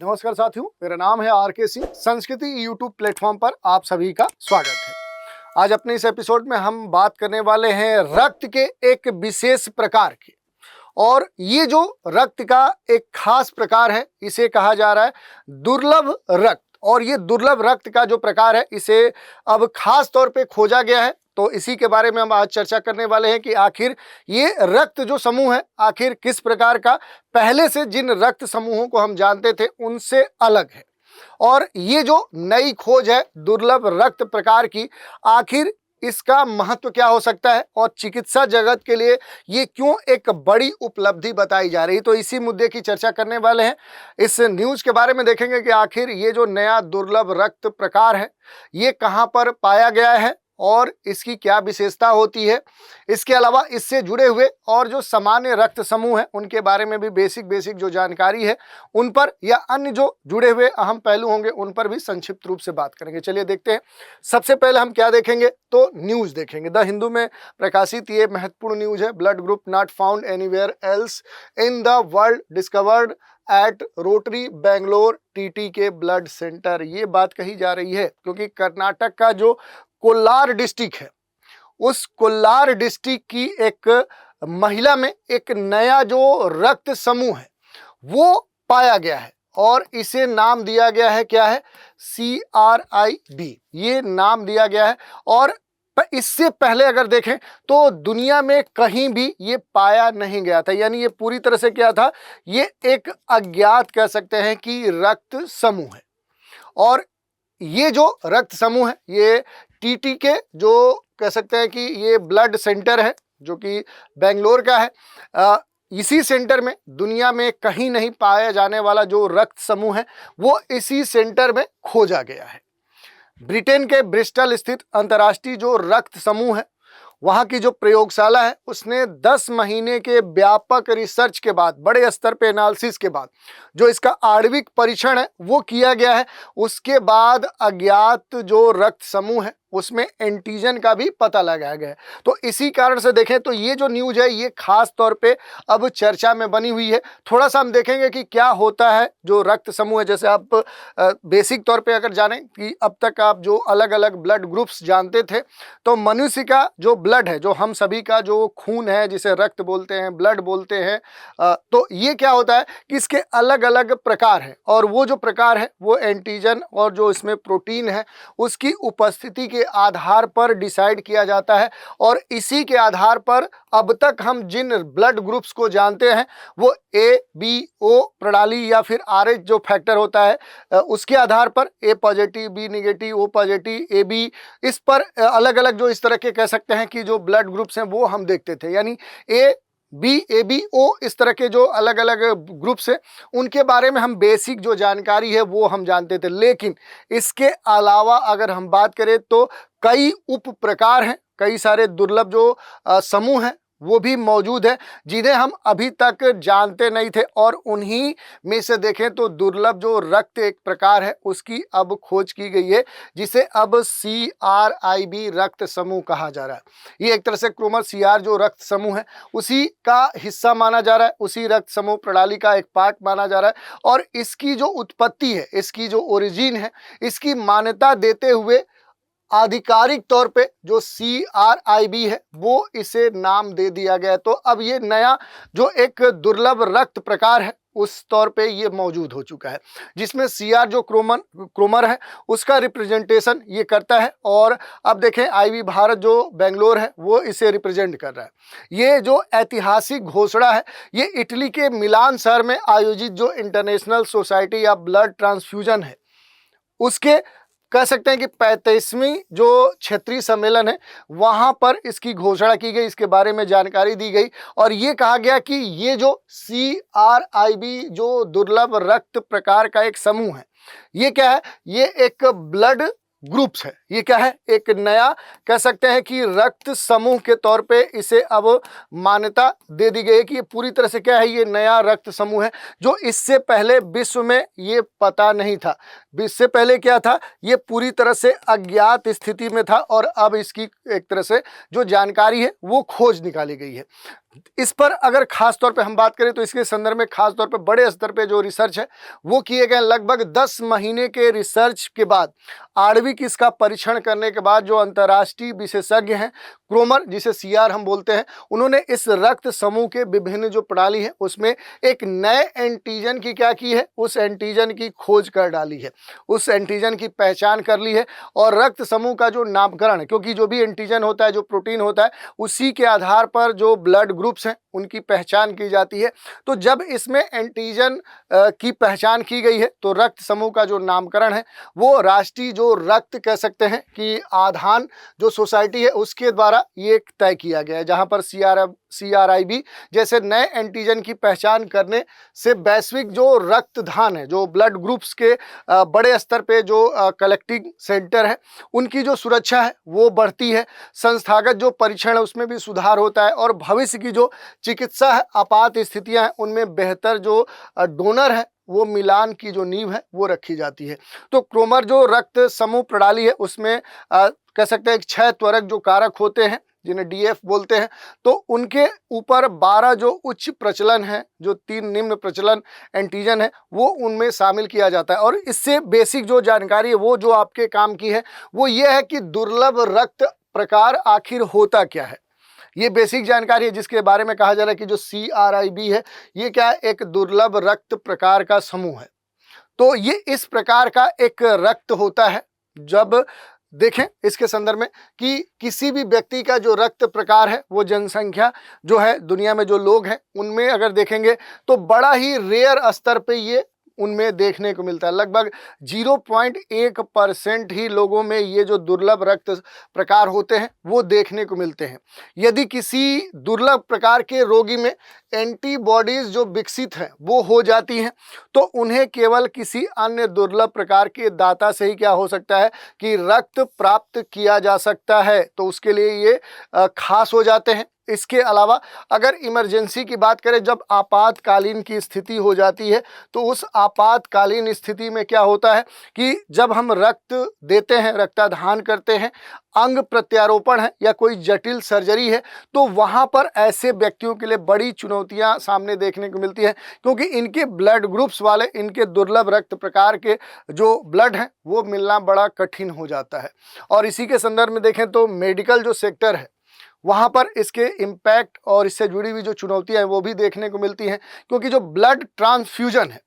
नमस्कार साथियों, मेरा नाम है आर.के. सिंह। संस्कृति यूट्यूब प्लेटफॉर्म पर आप सभी का स्वागत है। आज अपने इस एपिसोड में हम बात करने वाले हैं रक्त के एक विशेष प्रकार की। और ये जो रक्त का एक खास प्रकार है, इसे कहा जा रहा है दुर्लभ रक्त। और ये दुर्लभ रक्त का जो प्रकार है, इसे अब खास तौर पे खोजा गया है। तो इसी के बारे में हम आज चर्चा करने वाले हैं कि आखिर ये रक्त जो समूह है, आखिर किस प्रकार का पहले से जिन रक्त समूहों को हम जानते थे उनसे अलग है। और ये जो नई खोज है दुर्लभ रक्त प्रकार की, आखिर इसका महत्व क्या हो सकता है और चिकित्सा जगत के लिए ये क्यों एक बड़ी उपलब्धि बताई जा रही है, तो इसी मुद्दे की चर्चा करने वाले हैं। इस न्यूज़ के बारे में देखेंगे कि आखिर ये जो नया दुर्लभ रक्त प्रकार है, ये कहाँ पर पाया गया है और इसकी क्या विशेषता होती है। इसके अलावा इससे जुड़े हुए और जो सामान्य रक्त समूह हैं उनके बारे में भी बेसिक जो जानकारी है उन पर, या अन्य जो जुड़े हुए अहम पहलू होंगे उन पर भी संक्षिप्त रूप से बात करेंगे। चलिए देखते हैं। सबसे पहले हम क्या देखेंगे, तो न्यूज़ देखेंगे। द हिंदू में प्रकाशित ये महत्वपूर्ण न्यूज़ है। Blood group not found anywhere else in the world discovered at Rotary Bangalore TT के ब्लड सेंटर। ये बात कही जा रही है क्योंकि कर्नाटक का जो कोलार डिस्ट्रिक्ट है, उस कोलार डिस्ट्रिक्ट की एक महिला में एक नया जो रक्त समूह है वो पाया गया है और इसे नाम दिया गया है, क्या है, CRIB ये नाम दिया गया है। और इससे पहले अगर देखें तो दुनिया में कहीं भी ये पाया नहीं गया था। यानी ये पूरी तरह से क्या था, ये एक अज्ञात कह सकते हैं कि रक्त समूह है। और ये जो रक्त समूह है ये टीटी के जो कह सकते हैं कि ये ब्लड सेंटर है जो कि बेंगलोर का है। इसी सेंटर में दुनिया में कहीं नहीं पाया जाने वाला जो रक्त समूह है वो इसी सेंटर में खोजा गया है। ब्रिटेन के ब्रिस्टल स्थित अंतर्राष्ट्रीय जो रक्त समूह है, वहाँ की जो प्रयोगशाला है, उसने 10 महीने के व्यापक रिसर्च के बाद, बड़े स्तर पे एनालिसिस के बाद जो इसका आणविक परीक्षण है वो किया गया है। उसके बाद अज्ञात जो रक्त समूह है उसमें एंटीजन का भी पता लगाया गया है। तो इसी कारण से देखें तो ये जो न्यूज़ है ये खास तौर पे अब चर्चा में बनी हुई है। थोड़ा सा हम देखेंगे कि क्या होता है जो रक्त समूह है। जैसे आप बेसिक तौर पे अगर जानें कि अब तक आप जो अलग अलग ब्लड ग्रुप्स जानते थे, तो मनुष्य का जो ब्लड है, जो हम सभी का जो खून है, जिसे रक्त बोलते हैं, ब्लड बोलते हैं, तो ये क्या होता है कि इसके अलग अलग प्रकार हैं। और वो जो प्रकार है वो एंटीजन और जो इसमें प्रोटीन है उसकी उपस्थिति के आधार पर डिसाइड किया जाता है। और इसी के आधार पर अब तक हम जिन ब्लड ग्रुप्स को जानते हैं वो ABO प्रणाली या फिर RH जो फैक्टर होता है उसके आधार पर A positive, B negative, O positive, AB, इस पर अलग अलग जो इस तरह के कह सकते हैं कि जो ब्लड ग्रुप्स हैं वो हम देखते थे। यानी AB, ABO इस तरह के जो अलग अलग ग्रुप्स हैं उनके बारे में हम बेसिक जो जानकारी है वो हम जानते थे। लेकिन इसके अलावा अगर हम बात करें तो कई उप प्रकार हैं, कई सारे दुर्लभ जो समूह हैं वो भी मौजूद है जिन्हें हम अभी तक जानते नहीं थे। और उन्हीं में से देखें तो दुर्लभ जो रक्त एक प्रकार है उसकी अब खोज की गई है, जिसे अब CRIB रक्त समूह कहा जा रहा है। ये एक तरह से क्रोमर CR जो रक्त समूह है उसी का हिस्सा माना जा रहा है, उसी रक्त समूह प्रणाली का एक पार्ट माना जा रहा है। और इसकी जो उत्पत्ति है, इसकी जो ओरिजिन है, इसकी मान्यता देते हुए आधिकारिक तौर पे जो CRIB है वो इसे नाम दे दिया गया है। तो अब ये नया जो एक दुर्लभ रक्त प्रकार है उस तौर पे ये मौजूद हो चुका है, जिसमें CR जो क्रोमर है उसका रिप्रेजेंटेशन ये करता है। और अब देखें IB भारत जो बेंगलोर है वो इसे रिप्रेजेंट कर रहा है। ये जो ऐतिहासिक घोषणा है ये इटली के मिलान शहर में आयोजित जो international society of blood transfusion है उसके कह सकते हैं कि 35वीं जो क्षेत्रीय सम्मेलन है वहां पर इसकी घोषणा की गई, इसके बारे में जानकारी दी गई। और ये कहा गया कि ये जो CRIB जो दुर्लभ रक्त प्रकार का एक समूह है, ये क्या है, ये एक ब्लड ग्रुप्स है। ये क्या है, एक नया कह सकते हैं कि रक्त समूह के तौर पे इसे अब मान्यता दे दी गई है कि ये पूरी तरह से क्या है, ये नया रक्त समूह है जो इससे पहले विश्व में ये पता नहीं था। इससे पहले क्या था, ये पूरी तरह से अज्ञात स्थिति में था और अब इसकी एक तरह से जो जानकारी है वो खोज निकाली गई है। इस पर अगर खास तौर पे हम बात करें तो इसके संदर्भ में खास तौर पे बड़े स्तर पे जो रिसर्च है वो किए गए। लगभग 10 महीने के रिसर्च के बाद, आणविक इसका परीक्षण करने के बाद, जो अंतर्राष्ट्रीय विशेषज्ञ हैं क्रोमर, जिसे सीआर हम बोलते हैं, उन्होंने इस रक्त समूह के विभिन्न जो प्रणाली है उसमें एक नए एंटीजन की क्या की है, उस एंटीजन की खोज कर डाली है, उस एंटीजन की पहचान कर ली है। और रक्त समूह का जो नामकरण, क्योंकि जो भी एंटीजन होता है, जो प्रोटीन होता है, उसी के आधार पर जो ब्लड ग्रुप्स हैं उनकी पहचान की जाती है। तो जब इसमें एंटीजन की पहचान की गई है तो रक्त समूह का जो नामकरण है वो राष्ट्रीय जो रक्त कह सकते हैं कि आधान जो सोसाइटी है उसके द्वारा ये तय किया गया है, जहां पर CRIB जैसे नए एंटीजन की पहचान करने से वैश्विक जो रक्तदान है, जो ब्लड ग्रुप्स के बड़े स्तर पे जो कलेक्टिंग सेंटर है उनकी जो सुरक्षा है वो बढ़ती है, संस्थागत जो परीक्षण है उसमें भी सुधार होता है, और भविष्य की जो चिकित्सा है, आपात स्थितियां हैं, उनमें बेहतर जो डोनर है वो मिलान की जो नींव है वो रखी जाती है। तो क्रोमर जो रक्त समूह प्रणाली है उसमें कह सकते हैं 6 त्वरक जो कारक होते हैं जिन्हें DF बोलते हैं, तो उनके ऊपर 12 जो उच्च प्रचलन है, जो 3 निम्न प्रचलन एंटीजन है वो उनमें शामिल किया जाता है। और इससे बेसिक जो जानकारी है वो जो आपके काम की है वो ये है कि दुर्लभ रक्त प्रकार आखिर होता क्या है। ये बेसिक जानकारी है जिसके बारे में कहा जा रहा है कि जो CRIB है ये क्या है, एक दुर्लभ रक्त प्रकार का समूह है। तो ये इस प्रकार का एक रक्त होता है। जब देखें इसके संदर्भ में कि किसी भी व्यक्ति का जो रक्त प्रकार है वो जनसंख्या जो है दुनिया में जो लोग हैं उनमें अगर देखेंगे तो बड़ा ही रेयर स्तर पे ये उनमें देखने को मिलता है। लगभग 0.1% ही लोगों में ये जो दुर्लभ रक्त प्रकार होते हैं वो देखने को मिलते हैं। यदि किसी दुर्लभ प्रकार के रोगी में एंटीबॉडीज जो विकसित हैं वो हो जाती हैं तो उन्हें केवल किसी अन्य दुर्लभ प्रकार के दाता से ही क्या हो सकता है कि रक्त प्राप्त किया जा सकता है, तो उसके लिए ये खास हो जाते हैं। इसके अलावा अगर इमरजेंसी की बात करें, जब आपातकालीन की स्थिति हो जाती है तो उस आपातकालीन स्थिति में क्या होता है कि जब हम रक्त देते हैं, रक्तदान करते हैं, अंग प्रत्यारोपण है या कोई जटिल सर्जरी है, तो वहाँ पर ऐसे व्यक्तियों के लिए बड़ी चुनौतियाँ सामने देखने को मिलती हैं, क्योंकि इनके ब्लड ग्रुप्स वाले, इनके दुर्लभ रक्त प्रकार के जो ब्लड हैं वो मिलना बड़ा कठिन हो जाता है। और इसी के संदर्भ में देखें तो मेडिकल जो सेक्टर है वहाँ पर इसके इम्पैक्ट और इससे जुड़ी हुई जो चुनौतियाँ हैं वो भी देखने को मिलती हैं, क्योंकि जो ब्लड ट्रांसफ्यूजन है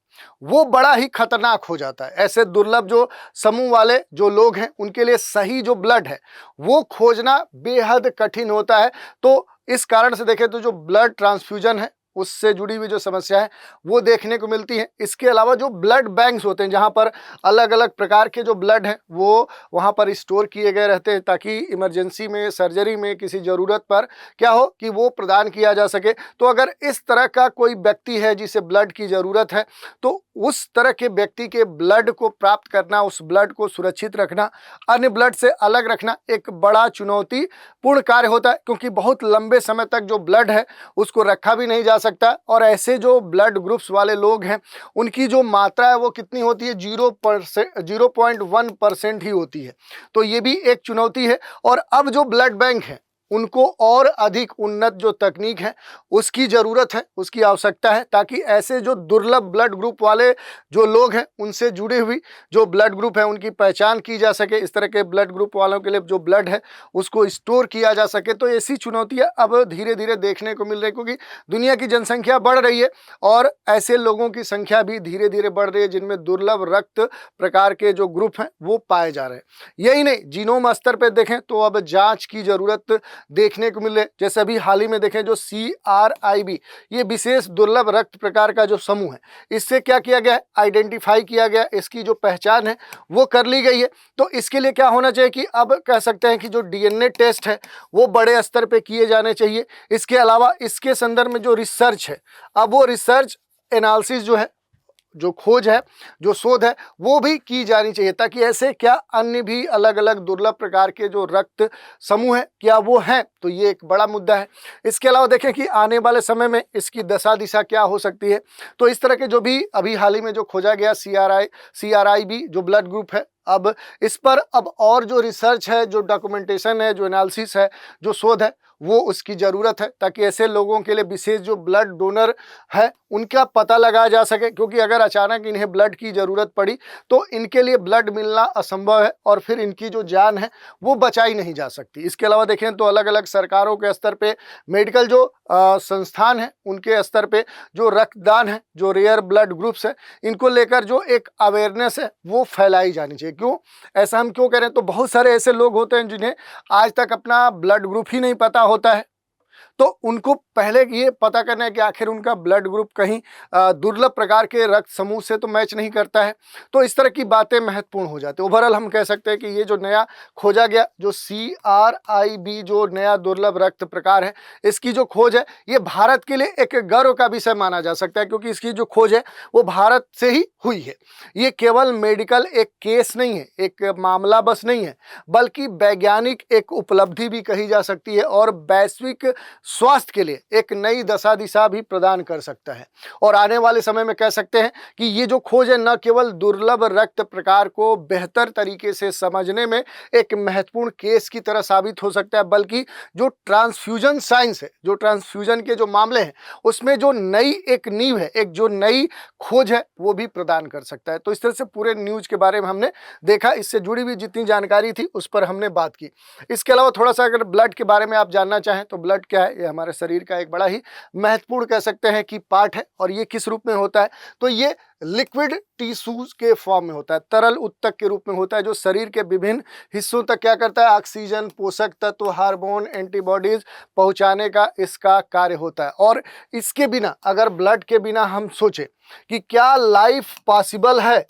वो बड़ा ही खतरनाक हो जाता है। ऐसे दुर्लभ जो समूह वाले जो लोग हैं उनके लिए सही जो ब्लड है वो खोजना बेहद कठिन होता है। तो इस कारण से देखें तो जो ब्लड ट्रांसफ्यूजन है उससे जुड़ी हुई जो समस्या है वो देखने को मिलती है। इसके अलावा जो ब्लड बैंक्स होते हैं जहाँ पर अलग अलग प्रकार के जो ब्लड हैं वो वहाँ पर स्टोर किए गए रहते हैं ताकि इमरजेंसी में, सर्जरी में, किसी ज़रूरत पर क्या हो कि वो प्रदान किया जा सके। तो अगर इस तरह का कोई व्यक्ति है जिसे ब्लड की ज़रूरत है तो उस तरह के व्यक्ति के ब्लड को प्राप्त करना, उस ब्लड को सुरक्षित रखना, अन्य ब्लड से अलग रखना एक बड़ा चुनौतीपूर्ण कार्य होता है, क्योंकि बहुत लंबे समय तक जो ब्लड है उसको रखा भी नहीं जा सकता। और ऐसे जो ब्लड ग्रुप्स वाले लोग हैं उनकी जो मात्रा है वो कितनी होती है, 0.1% ही होती है। तो ये भी एक चुनौती है। और अब जो ब्लड बैंक है उनको और अधिक उन्नत जो तकनीक है उसकी ज़रूरत है, उसकी आवश्यकता है, ताकि ऐसे जो दुर्लभ ब्लड ग्रुप वाले जो लोग हैं उनसे जुड़ी हुई जो ब्लड ग्रुप है उनकी पहचान की जा सके। इस तरह के ब्लड ग्रुप वालों के लिए जो ब्लड है उसको स्टोर किया जा सके। तो ऐसी चुनौतियाँ अब धीरे धीरे देखने को मिल रही है, क्योंकि दुनिया की जनसंख्या बढ़ रही है और ऐसे लोगों की संख्या भी धीरे धीरे बढ़ रही है जिनमें दुर्लभ रक्त प्रकार के जो ग्रुप हैं वो पाए जा रहे हैं। यही नहीं, जीनोम स्तर पर देखें तो अब जाँच की ज़रूरत देखने को मिले। जैसे अभी हाल ही में देखें जो CRIB, ये विशेष दुर्लभ रक्त प्रकार का जो समूह है, इससे क्या किया गया है, आइडेंटिफाई किया गया, इसकी जो पहचान है वो कर ली गई है। तो इसके लिए क्या होना चाहिए कि अब कह सकते हैं कि जो DNA टेस्ट है वो बड़े स्तर पे किए जाने चाहिए। इसके अलावा इसके संदर्भ में जो रिसर्च है, अब वो रिसर्च एनालिसिस जो है, जो खोज है, जो शोध है वो भी की जानी चाहिए, ताकि ऐसे क्या अन्य भी अलग अलग दुर्लभ प्रकार के जो रक्त समूह है क्या वो हैं। तो ये एक बड़ा मुद्दा है। इसके अलावा देखें कि आने वाले समय में इसकी दशा दिशा क्या हो सकती है। तो इस तरह के जो भी अभी हाल ही में जो खोजा गया CRIB जो ब्लड ग्रुप है, अब इस पर अब और जो रिसर्च है, जो डॉक्यूमेंटेशन है, जो एनालिसिस है, जो शोध है, वो उसकी ज़रूरत है, ताकि ऐसे लोगों के लिए विशेष जो ब्लड डोनर है उनका पता लगाया जा सके। क्योंकि अगर अचानक इन्हें ब्लड की ज़रूरत पड़ी तो इनके लिए ब्लड मिलना असंभव है और फिर इनकी जो जान है वो बचाई नहीं जा सकती। इसके अलावा देखें तो अलग अलग सरकारों के स्तर पे, मेडिकल जो संस्थान है उनके स्तर पे जो रक्तदान है, जो रेयर ब्लड ग्रुप्स है, इनको लेकर जो एक अवेयरनेस है वो फैलाई जानी चाहिए। क्यों ऐसा हम क्यों कह रहे हैं? तो बहुत सारे ऐसे लोग होते हैं जिन्हें आज तक अपना ब्लड ग्रुप ही नहीं पता होता है, तो उनको पहले ये पता करना है कि आखिर उनका ब्लड ग्रुप कहीं दुर्लभ प्रकार के रक्त समूह से तो मैच नहीं करता है। तो इस तरह की बातें महत्वपूर्ण हो जाती है। ओवरऑल हम कह सकते हैं कि ये जो नया खोजा गया जो CRIB जो नया दुर्लभ रक्त प्रकार है, इसकी जो खोज है ये भारत के लिए एक गर्व का विषय माना जा सकता है, क्योंकि इसकी जो खोज है वो भारत से ही हुई है। ये केवल मेडिकल एक केस नहीं है, एक मामला बस नहीं है, बल्कि वैज्ञानिक एक उपलब्धि भी कही जा सकती है और वैश्विक स्वास्थ्य के लिए एक नई दशा दिशा भी प्रदान कर सकता है। और आने वाले समय में कह सकते हैं कि ये जो खोज है न केवल दुर्लभ रक्त प्रकार को बेहतर तरीके से समझने में एक महत्वपूर्ण केस की तरह साबित हो सकता है, बल्कि जो ट्रांसफ्यूजन साइंस है, जो ट्रांसफ्यूजन के जो मामले हैं उसमें जो नई एक नींव है, एक जो नई खोज है वो भी प्रदान कर सकता है। तो इस तरह से पूरे न्यूज के बारे में हमने देखा, इससे जुड़ी हुई जितनी जानकारी थी उस पर हमने बात की। इसके अलावा थोड़ा सा अगर ब्लड के बारे में आप जानना चाहें तो ब्लड क्या है? ये हमारे शरीर का एक बड़ा ही महत्वपूर्ण कह सकते हैं कि पार्ट है। और ये किस रूप में होता है? तो ये लिक्विड टिश्यूज के फॉर्म में होता है, तरल उत्तक के रूप में होता है, जो शरीर के विभिन्न हिस्सों तक क्या करता है? ऑक्सीजन, पोषक तत्व, हार्मोन, एंटीबॉडीज पहुंचाने का इसका कार्य होता है। और इसके बिना, अगर ब्लड के बिना हम सोचें कि क्या लाइफ पॉसिबल है,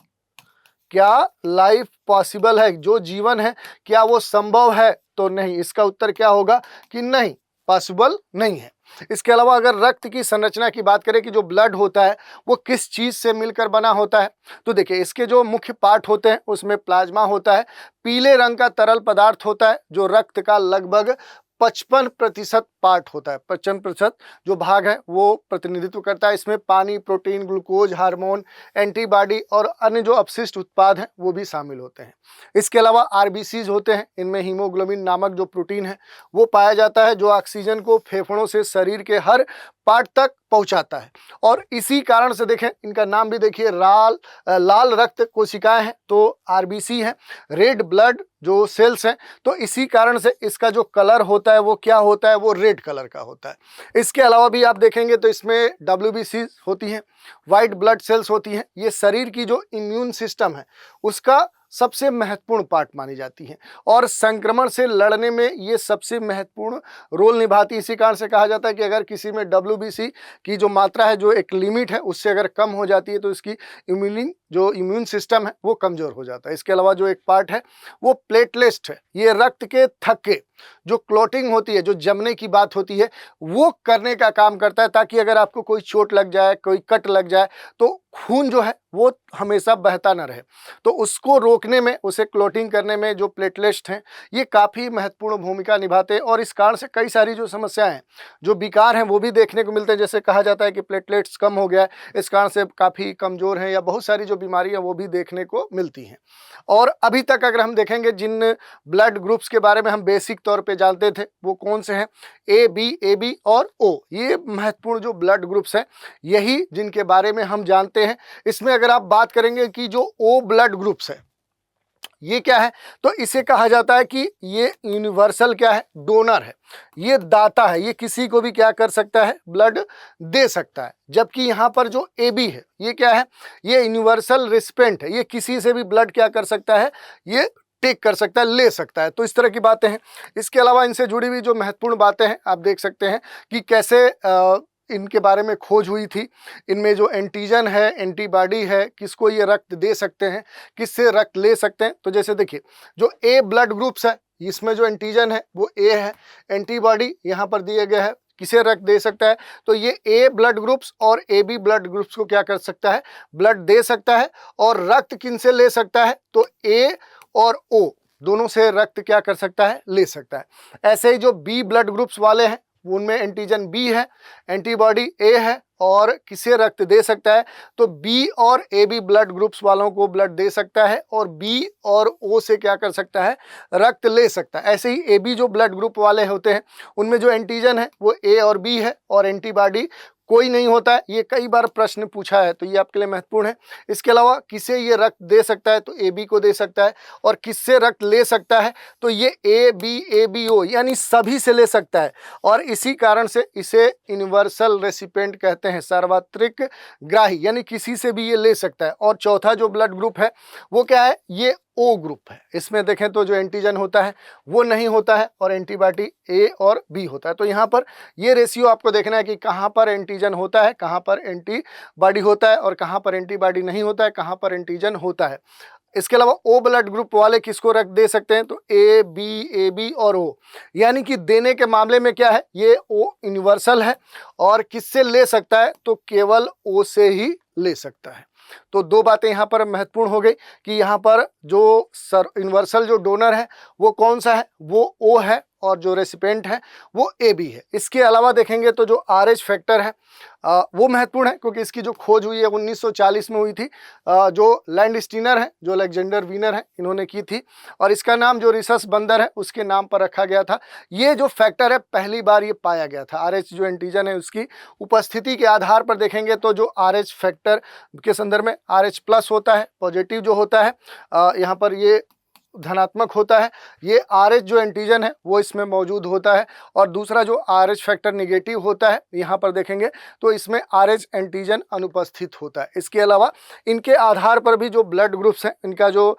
क्या लाइफ पॉसिबल है, जो जीवन है क्या वो संभव है? तो नहीं, इसका उत्तर क्या होगा कि नहीं, पॉसिबल नहीं है। इसके अलावा अगर रक्त की संरचना की बात करें कि जो ब्लड होता है वो किस चीज से मिलकर बना होता है, तो देखिए इसके जो मुख्य पार्ट होते हैं उसमें प्लाज्मा होता है, पीले रंग का तरल पदार्थ होता है जो रक्त का लगभग 55% पार्ट होता है, 55% जो भाग है वो प्रतिनिधित्व करता है। इसमें पानी, प्रोटीन, ग्लूकोज, हार्मोन, एंटीबॉडी और अन्य जो अपशिष्ट उत्पाद हैं वो भी शामिल होते हैं। इसके अलावा RBCs होते हैं, इनमें हीमोग्लोबिन नामक जो प्रोटीन है वो पाया जाता है, जो ऑक्सीजन को फेफड़ों से शरीर के हर पार्ट तक पहुंचाता है। और इसी कारण से देखें, इनका नाम भी देखिए, लाल रक्त कोशिकाएं हैं तो RBC है, रेड ब्लड जो सेल्स हैं, तो इसी कारण से इसका जो कलर होता है वो क्या होता है? वो रेड कलर का होता है। इसके अलावा भी आप देखेंगे तो इसमें WBC होती हैं, वाइट ब्लड सेल्स होती हैं। ये शरीर की जो इम्यून सिस्टम है उसका सबसे महत्वपूर्ण पार्ट मानी जाती हैं और संक्रमण से लड़ने में ये सबसे महत्वपूर्ण रोल निभाती है। इसी कारण से कहा जाता है कि अगर किसी में WBC की जो मात्रा है, जो एक लिमिट है, उससे अगर कम हो जाती है तो इसकी इम्यून सिस्टम है वो कमजोर हो जाता है। इसके अलावा जो एक पार्ट है वो प्लेटलेट्स है, ये रक्त के थक्के जो क्लॉटिंग होती है, जो जमने की बात होती है, वो करने का काम करता है, ताकि अगर आपको कोई चोट लग जाए, कोई कट लग जाए तो खून जो है वो हमेशा बहता न रहे। तो उसको रोकने में, उसे क्लॉटिंग करने में जो प्लेटलेट्स हैं ये काफ़ी महत्वपूर्ण भूमिका निभाते हैं। और इस कारण से कई सारी जो समस्याएं हैं, जो विकार हैं, वो भी देखने को मिलते हैं। जैसे कहा जाता है कि प्लेटलेट्स कम हो गया है, इस कारण से काफ़ी कमज़ोर हैं, या बहुत सारी जो बीमारियाँ वो भी देखने को मिलती हैं। और अभी तक अगर हम देखेंगे जिन ब्लड ग्रुप्स के बारे में हम बेसिक तौर पे जानते थे वो कौन से हैं? AB और O, ये महत्वपूर्ण जो ब्लड ग्रुप्स हैं, यही जिनके बारे में हम जानते हैं। इसमें अगर आप बात करेंगे कि जो O ब्लड ग्रुप्स है ये क्या है, तो इसे कहा जाता है कि ये यूनिवर्सल क्या है? डोनर है, ये दाता है, ये किसी को भी क्या कर सकता है? ब्लड दे सकता है। जबकि यहाँ पर जो AB है ये क्या है? ये यूनिवर्सल रिसिपेंट है, ये किसी से भी ब्लड क्या कर सकता है? ये टेक कर सकता है, ले सकता है। तो इस तरह की बातें हैं। इसके अलावा इनसे जुड़ी हुई जो महत्वपूर्ण बातें हैं आप देख सकते हैं कि कैसे इनके बारे में खोज हुई थी। इनमें जो एंटीजन है, एंटीबॉडी है, किसको ये रक्त दे सकते हैं, किससे रक्त ले सकते हैं। तो जैसे देखिए जो A ब्लड ग्रुप्स है, इसमें जो एंटीजन है वो A है, एंटीबॉडी यहाँ पर दिए गए है, किसे रक्त दे सकता है? तो ये A ब्लड ग्रुप्स और AB ब्लड ग्रुप्स को क्या कर सकता है? ब्लड दे सकता है। और रक्त किनसे ले सकता है? तो A और O दोनों से रक्त क्या कर सकता है? ले सकता है। ऐसे ही जो B ब्लड ग्रुप्स वाले हैं उनमें एंटीजन बी है, एंटीबॉडी ए है और किसे रक्त दे सकता है, तो बी और ए बी ब्लड ग्रुप्स वालों को ब्लड दे सकता है और बी और ओ से क्या कर सकता है, रक्त ले सकता है। ऐसे ही ए बी जो ब्लड ग्रुप वाले होते हैं उनमें जो एंटीजन है वो ए और बी है और एंटीबॉडी कोई नहीं होता है। ये कई बार प्रश्न पूछा है तो ये आपके लिए महत्वपूर्ण है। इसके अलावा किसे ये रक्त दे सकता है, तो ए बी को दे सकता है और किससे रक्त ले सकता है, तो ये ए बी ओ यानी सभी से ले सकता है और इसी कारण से इसे यूनिवर्सल रेसिपिएंट कहते हैं, सार्वत्रिक ग्राही, यानी किसी से भी ये ले सकता है। और चौथा जो ब्लड ग्रुप है वो क्या है, ये ओ ग्रुप है। इसमें देखें तो जो एंटीजन होता है वो नहीं होता है और एंटीबॉडी ए और बी होता है। तो यहाँ पर ये रेशियो आपको देखना है कि कहाँ पर एंटीजन होता है, कहाँ पर एंटीबॉडी होता है और कहाँ पर एंटीबॉडी नहीं होता है, कहाँ पर एंटीजन होता है। इसके अलावा ओ ब्लड ग्रुप वाले किसको रक्त दे सकते हैं, तो ए बी और ओ, यानी कि देने के मामले में क्या है, ये ओ यूनिवर्सल है और किससे ले सकता है, तो केवल ओ से ही ले सकता है। तो दो बातें यहाँ पर महत्वपूर्ण हो गई कि यहाँ पर जो यूनिवर्सल जो डोनर है वो कौन सा है, वो ओ है और जो रेसिपिएंट है वो ए बी है। इसके अलावा देखेंगे तो जो RH फैक्टर है वो महत्वपूर्ण है क्योंकि इसकी जो खोज हुई है 1940 में हुई थी। जो लैंडस्टीनर है, जो अलेक्जेंडर वीनर है, इन्होंने की थी और इसका नाम जो रिसस बंदर है उसके नाम पर रखा गया था। ये जो फैक्टर है पहली बार ये पाया गया था। RH जो एंटीजन है उसकी उपस्थिति के आधार पर देखेंगे तो जो RH फैक्टर के संदर्भ में RH प्लस होता है, पॉजिटिव जो होता है यहाँ पर ये धनात्मक होता है, ये RH जो एंटीजन है वो इसमें मौजूद होता है और दूसरा जो RH फैक्टर निगेटिव होता है यहाँ पर देखेंगे तो इसमें RH एंटीजन अनुपस्थित होता है। इसके अलावा इनके आधार पर भी जो ब्लड ग्रुप्स हैं इनका जो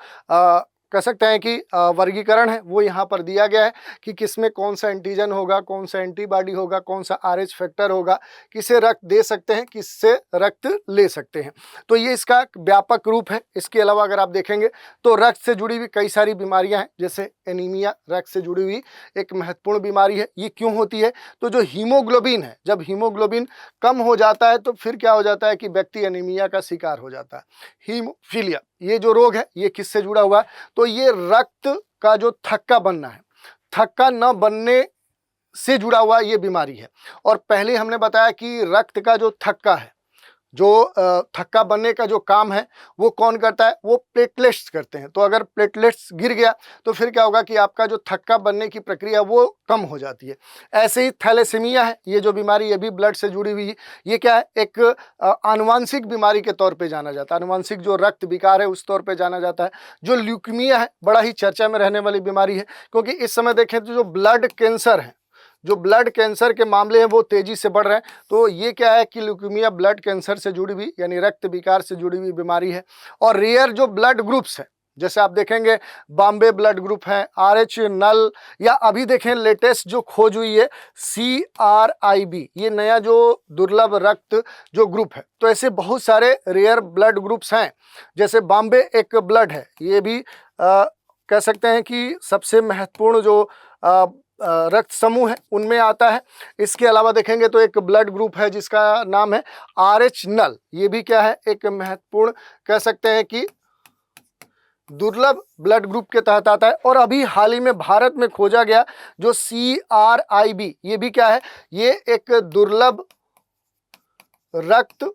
कह सकते हैं कि वर्गीकरण है वो यहाँ पर दिया गया है कि किसमें कौन सा एंटीजन होगा, कौन सा एंटीबॉडी होगा, कौन सा RH फैक्टर होगा, किसे रक्त दे सकते हैं, किससे रक्त ले सकते हैं। तो ये इसका व्यापक रूप है। इसके अलावा अगर आप देखेंगे तो रक्त से जुड़ी हुई कई सारी बीमारियां हैं, जैसे एनीमिया रक्त से जुड़ी हुई एक महत्वपूर्ण बीमारी है। ये क्यों होती है, तो जो हीमोग्लोबिन है, जब हीमोग्लोबिन कम हो जाता है तो फिर क्या हो जाता है कि व्यक्ति एनीमिया का शिकार हो जाता है। हीमोफीलिया ये जो रोग है ये किससे जुड़ा हुआ है, तो ये रक्त का जो थक्का बनना है, थक्का न बनने से जुड़ा हुआ ये बीमारी है। और पहले हमने बताया कि रक्त का जो थक्का है, जो थक्का बनने का जो काम है वो कौन करता है, वो प्लेटलेट्स करते हैं। तो अगर प्लेटलेट्स गिर गया तो फिर क्या होगा कि आपका जो थक्का बनने की प्रक्रिया वो कम हो जाती है। ऐसे ही थैलेसीमिया है, ये जो बीमारी ये भी ब्लड से जुड़ी हुई है। ये क्या है, एक आनुवांशिक बीमारी के तौर पे जाना जाता है, आनुवांशिक जो रक्त विकार है उस तौर पे जाना जाता है। जो ल्यूकीमिया है बड़ा ही चर्चा में रहने वाली बीमारी है क्योंकि इस समय देखें तो जो ब्लड कैंसर है, जो ब्लड कैंसर के मामले हैं वो तेजी से बढ़ रहे हैं। तो ये क्या है कि ल्यूकीमिया ब्लड कैंसर से जुड़ी हुई यानी रक्त विकार से जुड़ी हुई बीमारी है। और रेयर जो ब्लड ग्रुप्स हैं, जैसे आप देखेंगे बॉम्बे ब्लड ग्रुप है, RH नल, या अभी देखें लेटेस्ट जो खोज हुई है CRIB, ये नया जो दुर्लभ रक्त जो ग्रुप है। तो ऐसे बहुत सारे रेयर ब्लड ग्रुप्स हैं। जैसे बॉम्बे एक ब्लड है, ये भी कह सकते हैं कि सबसे महत्वपूर्ण जो रक्त समूह है उनमें आता है। इसके अलावा देखेंगे तो एक ब्लड ग्रुप है जिसका नाम है RH नल, ये भी क्या है, एक महत्वपूर्ण कह सकते हैं कि दुर्लभ ब्लड ग्रुप के तहत आता है। और अभी हाल ही में भारत में खोजा गया जो CRIB, ये भी क्या है, ये एक दुर्लभ रक्त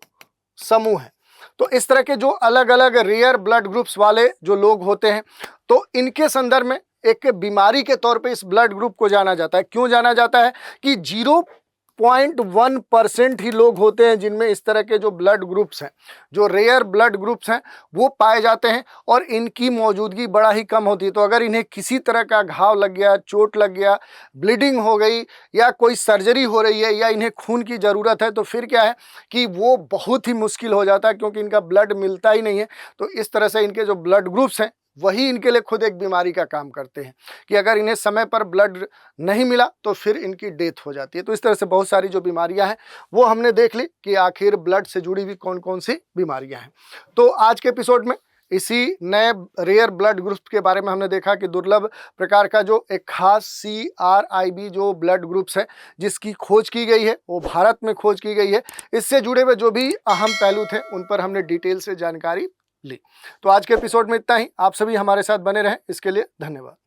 समूह है। तो इस तरह के जो अलग अलग रेयर ब्लड ग्रुप्स वाले जो लोग होते हैं तो इनके संदर्भ में एक बीमारी के तौर पे इस ब्लड ग्रुप को जाना जाता है। क्यों जाना जाता है कि 0.1% ही लोग होते हैं जिनमें इस तरह के जो ब्लड ग्रुप्स हैं, जो रेयर ब्लड ग्रुप्स हैं वो पाए जाते हैं और इनकी मौजूदगी बड़ा ही कम होती है। तो अगर इन्हें किसी तरह का घाव लग गया, चोट लग गया, ब्लीडिंग हो गई या कोई सर्जरी हो रही है या इन्हें खून की ज़रूरत है तो फिर क्या है कि वो बहुत ही मुश्किल हो जाता है क्योंकि इनका ब्लड मिलता ही नहीं है। तो इस तरह से इनके जो ब्लड ग्रुप्स हैं वही इनके लिए खुद एक बीमारी का काम करते हैं कि अगर इन्हें समय पर ब्लड नहीं मिला तो फिर इनकी डेथ हो जाती है। तो इस तरह से बहुत सारी जो बीमारियां हैं वो हमने देख ली कि आखिर ब्लड से जुड़ी हुई कौन कौन सी बीमारियां हैं। तो आज के एपिसोड में इसी नए रेयर ब्लड ग्रुप के बारे में हमने देखा कि दुर्लभ प्रकार का जो एक खास CRIB जो ब्लड ग्रुप्स है जिसकी खोज की गई है वो भारत में खोज की गई है। इससे जुड़े हुए जो भी अहम पहलू थे उन पर हमने डिटेल से जानकारी ली। तो आज के एपिसोड में इतना ही। आप सभी हमारे साथ बने रहें, इसके लिए धन्यवाद।